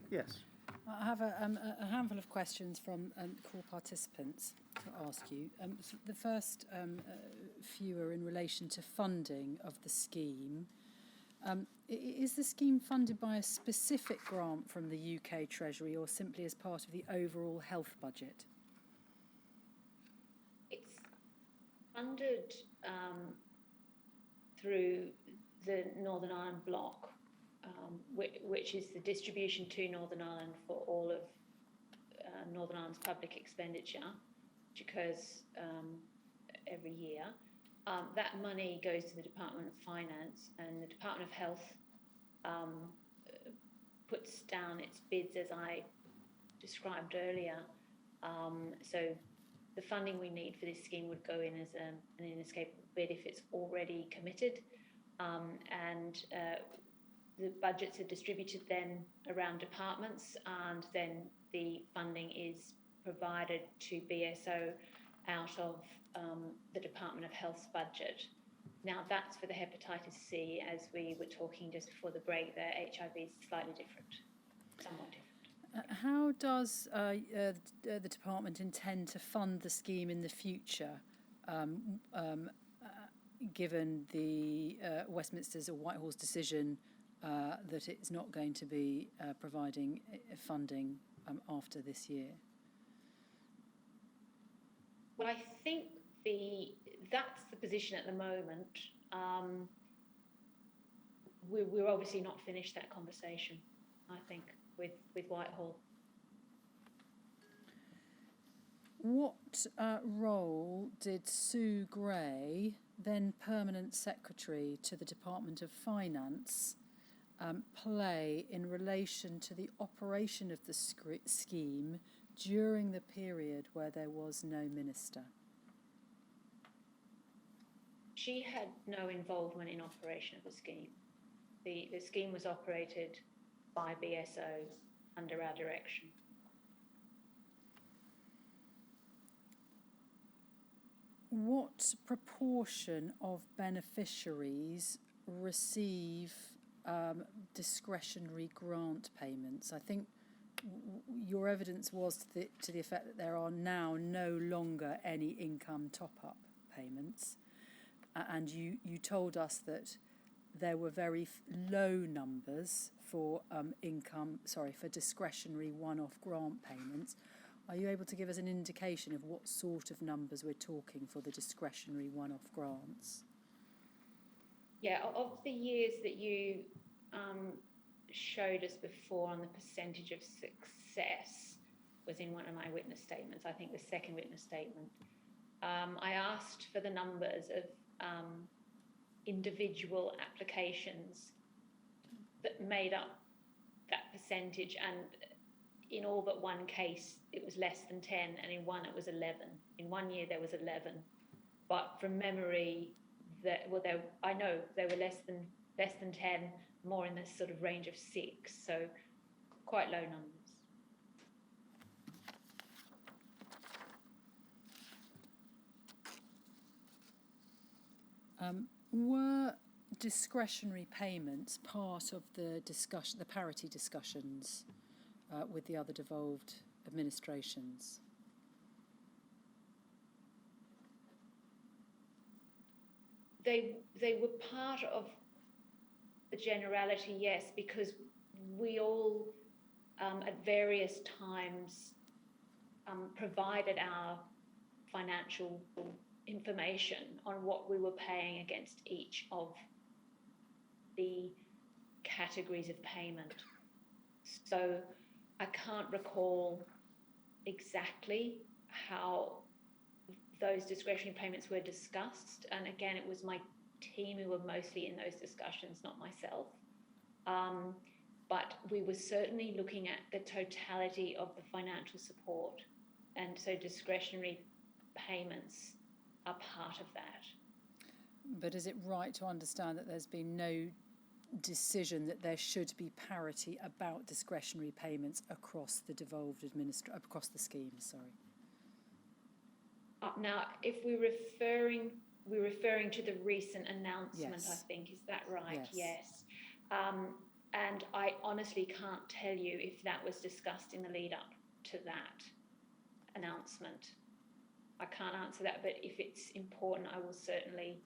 Yes. I have a handful of questions from call participants to ask you. The first few are in relation to funding of the scheme. Is the scheme funded by a specific grant from the UK Treasury or simply as part of the overall health budget? It's funded through the Northern Ireland block, which is the distribution to Northern Ireland for all of Northern Ireland's public expenditure, which occurs every year. That money goes to the Department of Finance, and the Department of Health puts down its bids as I described earlier. So the funding we need for this scheme would go in as an inescapable bid if it's already committed, and the budgets are distributed then around departments, and then the funding is provided to BSO out of the Department of Health's budget. Now that's for the hepatitis C, as we were talking just before the break there. HIV is slightly different, somewhat different. How does the department intend to fund the scheme in the future, given the Westminster's or Whitehall's decision that it's not going to be providing funding after this year? Well, I think that's the position at the moment. We're obviously not finished that conversation, I think, with Whitehall. What role did Sue Gray, then Permanent Secretary to the Department of Finance, play in relation to the operation of the scheme during the period where there was no minister? She had no involvement in operation of the scheme. The scheme was operated by BSO under our direction. What proportion of beneficiaries receive discretionary grant payments? I think your evidence was to the effect that there are now no longer any income top-up payments, and you told us that there were very low numbers for for discretionary one-off grant payments. Are you able to give us an indication of what sort of numbers we're talking for the discretionary one-off grants? Yeah, of the years that you showed us before on the percentage of success was in one of my witness statements, I think the second witness statement. I asked for the numbers of individual applications that made up that percentage, and in all but one case it was less than 10, and in one it was 11. In 1 year there was 11, but from memory, I know they were less than 10, more in this sort of range of 6, so quite low numbers. Were discretionary payments part of the discussion, the parity discussions with the other devolved administrations? They were part of the generality, yes, because we all at various times provided our financial information on what we were paying against each of the categories of payment. So I can't recall exactly how those discretionary payments were discussed. And again, it was my team who were mostly in those discussions, not myself. But we were certainly looking at the totality of the financial support. And so discretionary payments are part of that. But is it right to understand that there's been no decision that there should be parity about discretionary payments across the devolved across the scheme? Sorry. Now, if we're referring to the recent announcement, yes. I think, is that right? Yes. Yes. And I honestly can't tell you if that was discussed in the lead up to that announcement. I can't answer that, but if it's important, I will certainly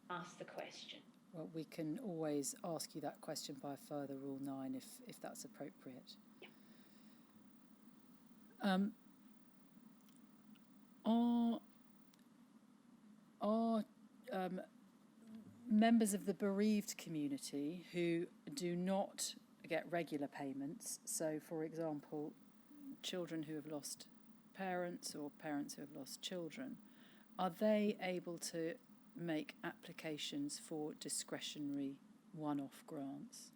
ask the question. Well, we can always ask you that question by further Rule 9 if that's appropriate. Yeah. Are members of the bereaved community who do not get regular payments, so for example, children who have lost parents or parents who have lost children, are they able to make applications for discretionary one-off grants?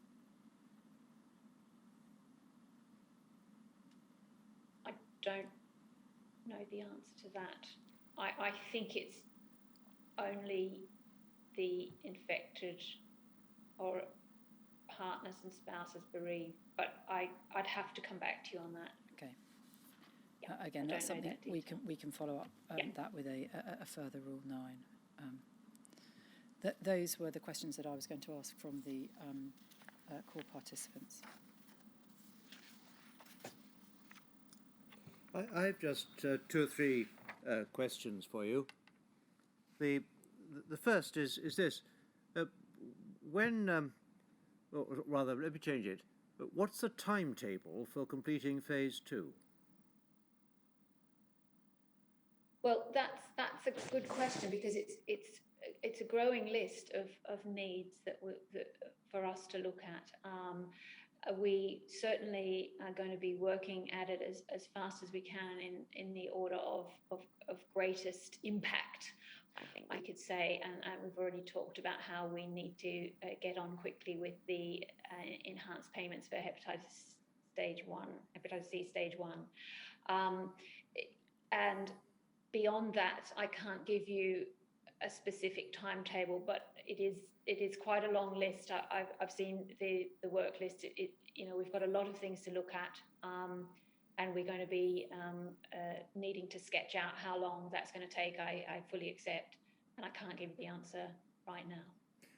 I don't know the answer to that. I think it's only the infected or partners and spouses bereaved, but I'd have to come back to you on that. Okay. Yeah, Again, that's something we can follow up that with a further Rule 9. Those were the questions that I was going to ask from the call participants. I've just two or three questions for you. The first is this: when, or rather, let me change it. What's the timetable for completing phase 2? Well, that's a good question, because it's a growing list of needs that for us to look at. We certainly are going to be working at it as fast as we can in the order of greatest impact, I think I could say. And we've already talked about how we need to get on quickly with the enhanced payments for hepatitis C stage 1. And beyond that, I can't give you a specific timetable, but it is quite a long list. I've seen the work list. We've got a lot of things to look at, and we're going to be needing to sketch out how long that's going to take. I fully accept, and I can't give you the answer right now.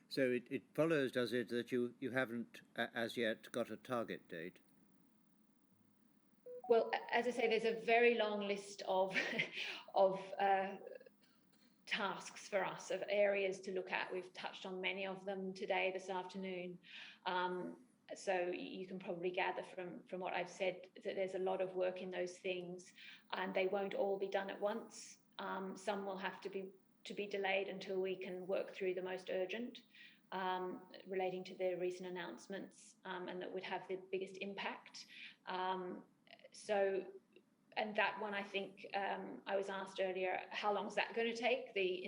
So it follows, does it, that you haven't as yet got a target date? Well, as I say, there's a very long list of tasks for us, of areas to look at. We've touched on many of them today, this afternoon. So you can probably gather from what I've said that there's a lot of work in those things, and they won't all be done at once. Some will have to be delayed until we can work through the most urgent, relating to the recent announcements, and that would have the biggest impact. And that one, I think, I was asked earlier, how long is that going to take, the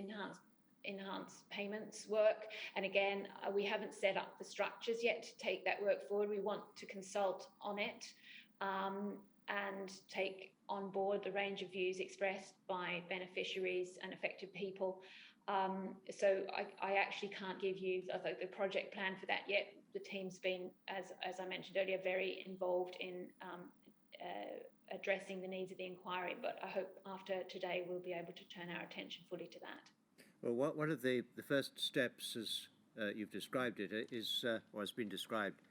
enhanced payments work? And again, we haven't set up the structures yet to take that work forward. We want to consult on it and take on board the range of views expressed by beneficiaries and affected people. So I actually can't give you the project plan for that yet. The team's been, as I mentioned earlier, very involved in addressing the needs of the inquiry, but I hope after today we'll be able to turn our attention fully to that. Well, one of the first steps, as you've described it, is, or has been described,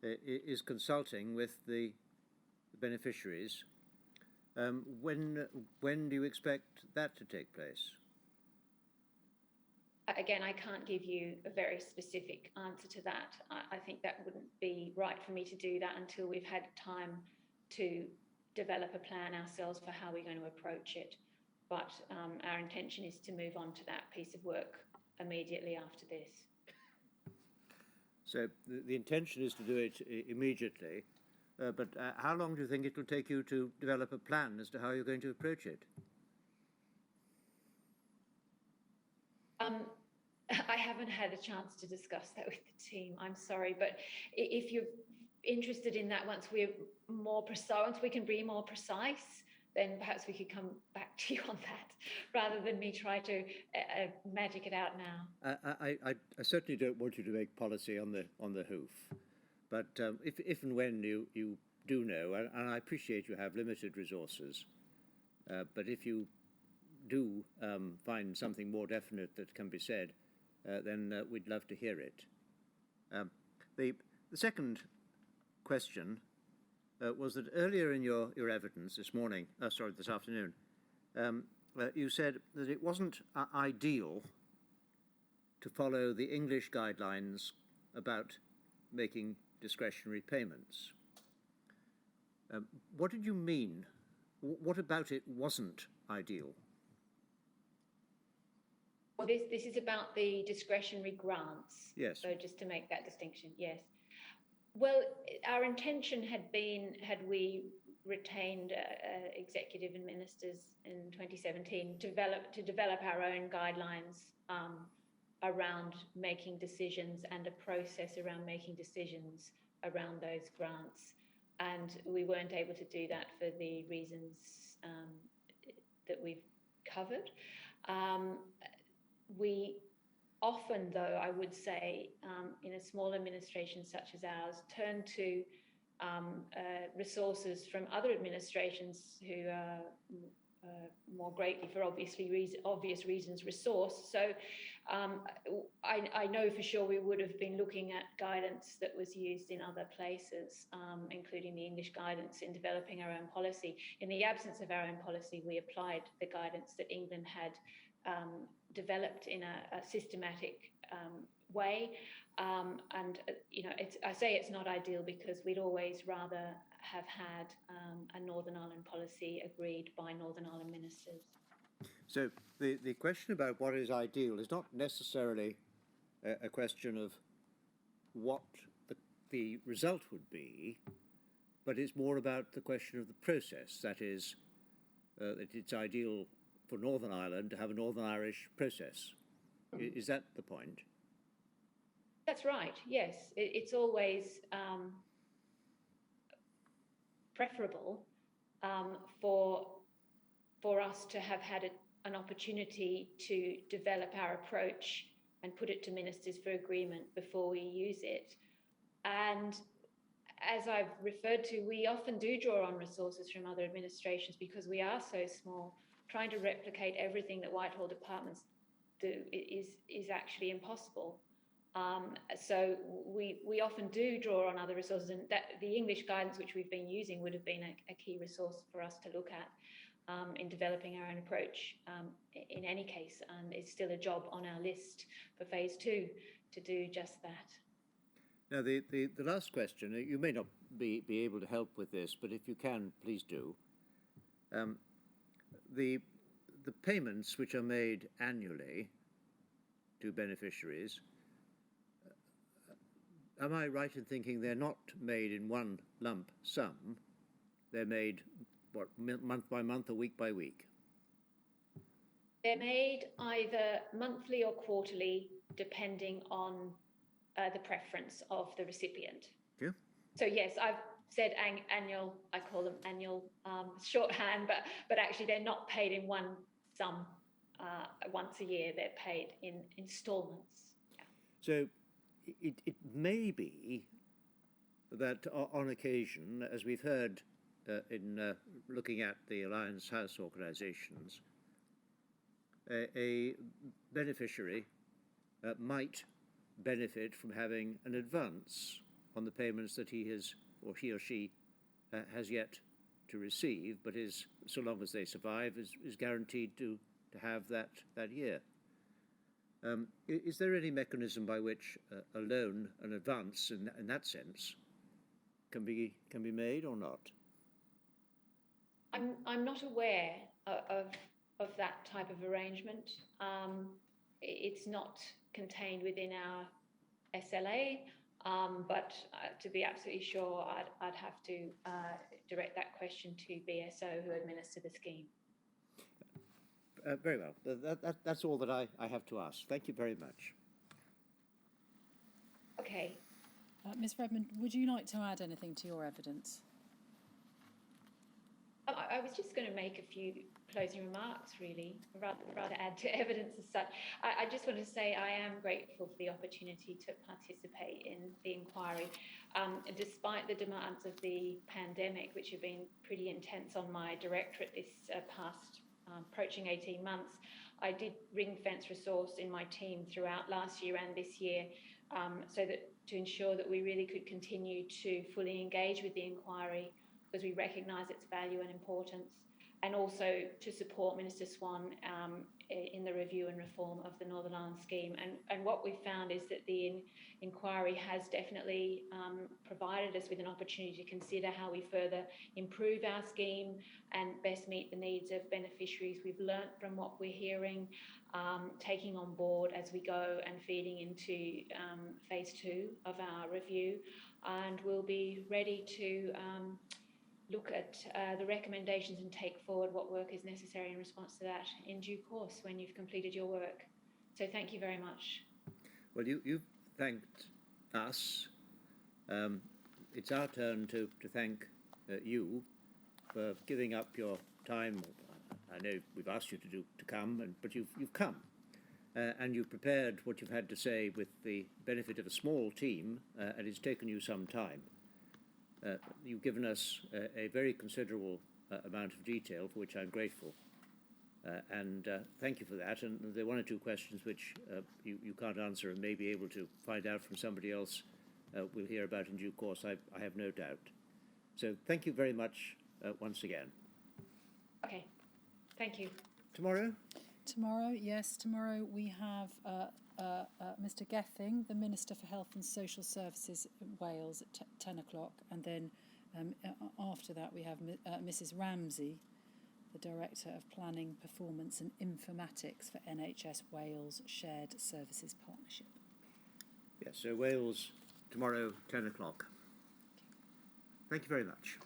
is consulting with the beneficiaries. When do you expect that to take place? Again, I can't give you a very specific answer to that. I think that wouldn't be right for me to do that until we've had time to develop a plan ourselves for how we're going to approach it. But our intention is to move on to that piece of work immediately after this. So the intention is to do it immediately, but how long do you think it will take you to develop a plan as to how you're going to approach it? I haven't had a chance to discuss that with the team. I'm sorry, but if you're interested in that, once we're more precise, once we can be more precise, then perhaps we could come back to you on that, rather than me try to magic it out now. I certainly don't want you to make policy on the hoof, but if and when you do know, and I appreciate you have limited resources, but if you do find something more definite that can be said, then we'd love to hear it. The second question was that earlier in your evidence this afternoon, you said that it wasn't ideal to follow the English guidelines about making discretionary payments. What did you mean? What about it wasn't ideal? Well, this is about the discretionary grants. Yes. So just to make that distinction, yes. Well, our intention had been, had we retained executive and ministers in 2017, to develop our own guidelines around making decisions and a process around making decisions around those grants. And we weren't able to do that for the reasons that we've covered. We often, though, I would say, in a small administration such as ours, turn to resources from other administrations who are more greatly, for obvious reasons, resourced. So I know for sure we would have been looking at guidance that was used in other places, including the English guidance, in developing our own policy. In the absence of our own policy, we applied the guidance that England had developed in a systematic way. And, you know, I say it's not ideal because we'd always rather have had a Northern Ireland policy agreed by Northern Ireland ministers. So the question about what is ideal is not necessarily a question of what the result would be, but it's more about the question of the process. That is, that it's ideal for Northern Ireland to have a Northern Irish process. Is that the point? That's right, yes. It's always preferable for us to have had an opportunity to develop our approach and put it to ministers for agreement before we use it. And as I've referred to, we often do draw on resources from other administrations because we are so small. Trying to replicate everything that Whitehall departments do is actually impossible. So we often do draw on other resources, and that the English guidance which we've been using would have been a key resource for us to look at in developing our own approach in any case, and it's still a job on our list for phase 2 to do just that. Now, the last question, you may not be able to help with this, but if you can, please do. The payments which are made annually to beneficiaries, am I right in thinking they're not made in one lump sum? They're made, what, month by month or week by week? They're made either monthly or quarterly, depending on the preference of the recipient. Yeah. So yes, I've said annual, I call them annual shorthand, but actually they're not paid in one sum once a year, they're paid in instalments. Yeah. So it may be that on occasion, as we've heard in looking at the Alliance House organisations, a beneficiary might benefit from having an advance on the payments that he or she has yet to receive, but is, so long as they survive, is guaranteed to have that year. Is there any mechanism by which a loan, an advance in that sense, can be made or not? I'm not aware of that type of arrangement. It's not contained within our SLA, but to be absolutely sure, I'd have to direct that question to BSO, who administer the scheme. Very well. That's all that I have to ask. Thank you very much. Okay. Ms. Redmond, would you like to add anything to your evidence? I was just going to make a few closing remarks, really, rather add to evidence as such. I just want to say I am grateful for the opportunity to participate in the inquiry. Despite the demands of the pandemic, which have been pretty intense on my directorate this past approaching 18 months, I did ring fence resource in my team throughout last year and this year, so that to ensure that we really could continue to fully engage with the inquiry, because we recognise its value and importance, and also to support Minister Swan in the review and reform of the Northern Ireland scheme. And what we've found is that the inquiry has definitely provided us with an opportunity to consider how we further improve our scheme and best meet the needs of beneficiaries. We've learnt from what we're hearing, taking on board as we go and feeding into phase 2 of our review, and we'll be ready to look at the recommendations and take forward what work is necessary in response to that in due course when you've completed your work. So thank you very much. Well, you've thanked us. It's our turn to thank you for giving up your time. I know we've asked you to come, but you've come. And you've prepared what you've had to say with the benefit of a small team, and it's taken you some time. You've given us a very considerable amount of detail, for which I'm grateful. And thank you for that. And there are one or two questions which you can't answer and may be able to find out from somebody else we'll hear about in due course, I have no doubt. So thank you very much once again. Okay, thank you. Tomorrow? Tomorrow, yes, tomorrow we have Mr Gething, the Minister for Health and Social Services in Wales at 10 o'clock, and then after that we have Mrs Ramsey, the Director of Planning, Performance and Informatics for NHS Wales Shared Services Partnership. Yes, so Wales tomorrow, 10 o'clock. Thank you very much.